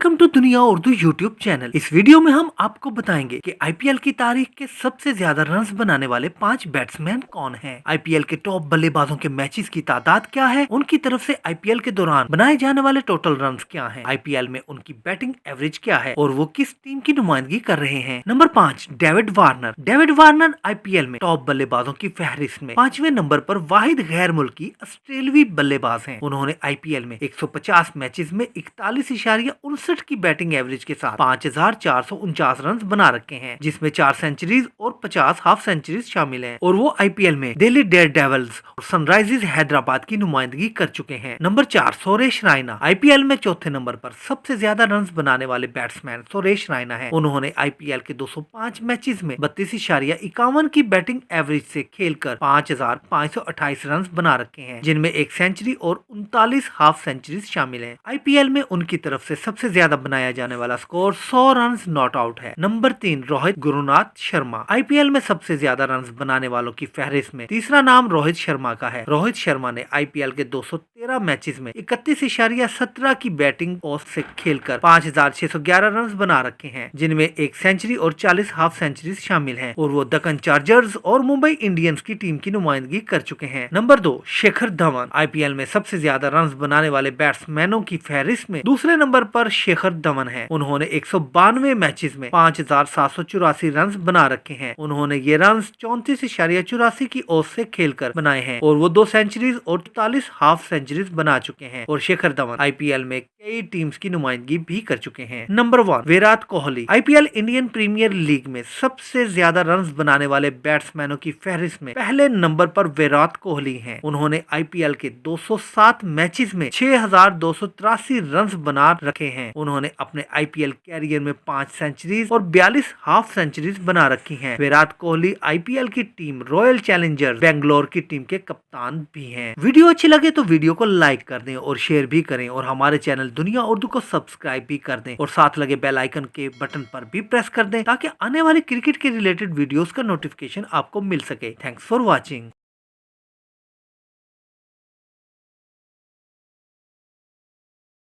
Welcome to दुनिया Urdu YouTube channel. इस video में हम आपको बताएंगे कि आईपीएल की तारीख के सबसे ज्यादा रन्स बनाने वाले 5 बैट्समैन कौन हैं। आईपीएल के टॉप बल्लेबाजों के मैचेस की तादाद क्या है, उनकी तरफ से आईपीएल के दौरान बनाए जाने वाले टोटल रन्स क्या हैं, आईपीएल में उनकी बैटिंग एवरेज क्या है और वो किस टीम की नुमाइंदगी कर रहे हैं। Number 5, David Warner. David Warner IPL में टॉप बल्लेबाजों की फहरिस्त में 5वें नंबर पर वाहिद गैर मुल्की ऑस्ट्रेलियाई बल्लेबाज हैं। उन्होंने आईपीएल में 150 मैचेस में 41.59 की बैटिंग एवरेज के साथ 5,449 रन बना रखे हैं, जिसमें 4 सेंचुरीज और 50 हाफ सेंचुरीज शामिल हैं। और वो आईपीएल में दिल्ली डेयरडेविल्स और सनराइजर्स हैदराबाद की नुमाइंदगी कर चुके हैं। नंबर 4, सुरेश रैना। आईपीएल में चौथे नंबर पर सबसे ज्यादा रन बनाने वाले बैट्समैन सुरेश रैना है। उन्होंने आईपीएल के 205 मैचेस में 32.51 की बैटिंग एवरेज से खेलकर 5,528 रन बना रखे हैं, जिनमें 1 सेंचुरी और 39 हाफ सेंचुरीज शामिल हैं। आईपीएल में उनकी तरफ से सबसे ज्यादा बनाया जाने वाला स्कोर 100 रन नॉट आउट है। नंबर 3, रोहित गुरुनाथ शर्मा। आईपीएल में सबसे ज्यादा रन बनाने वालों की फहरिस्त में तीसरा नाम रोहित शर्मा का है। रोहित शर्मा ने आईपीएल के 213 मैचेस में 31.17 की बैटिंग औसत से खेलकर 5,611 रन बना रखे हैं, जिनमें 1 सेंचुरी और 40 हाफ सेंचुरीज शामिल हैं। और वो दक्कन चार्जर्स और मुंबई इंडियंस की टीम की नुमाइंदगी कर चुके हैं। नंबर 2, शिखर धवन। आईपीएल में सबसे ज्यादा रन बनाने वाले बैट्समैनों की फहरिस्त में दूसरे नंबर पर शिखर धवन है। उन्होंने 192 मैचेस में 5,784 रन बना रखे हैं। उन्होंने ये रन 34.84 की औसत से खेलकर बनाए हैं और वो 2 सेंचुरीज और 44 हाफ सेंचुरीज बना चुके हैं। और शिखर धवन आईपीएल में कई टीम्स की नुमाइंदगी भी कर चुके हैं। Number 1, Virat Kohli. IPL Indian Premier League में सबसे ज्यादा रन बनाने वाले बैट्समैनों की फहरिस्त में पहले नंबर पर विराट कोहली हैं। उन्होंने आईपीएल के 207 मैचेस में 6,283 रन बना रखे हैं। उन्होंने अपने आईपीएल कैरियर में 5 सेंचुरीज और 42 हाफ सेंचुरीज बना रखी हैं। विराट कोहली आईपीएल की टीम रॉयल चैलेंजर्स बेंगलोर की टीम के कप्तान भी हैं। वीडियो अच्छी लगे तो वीडियो को लाइक कर दें और शेयर भी करें और हमारे चैनल दुनिया उर्दू को सब्सक्राइब भी कर दें और साथ लगे बेल आइकन के बटन पर भी प्रेस कर दें ताकि आने वाले क्रिकेट के रिलेटेड वीडियोस का नोटिफिकेशन आपको मिल सके। Thanks for watching.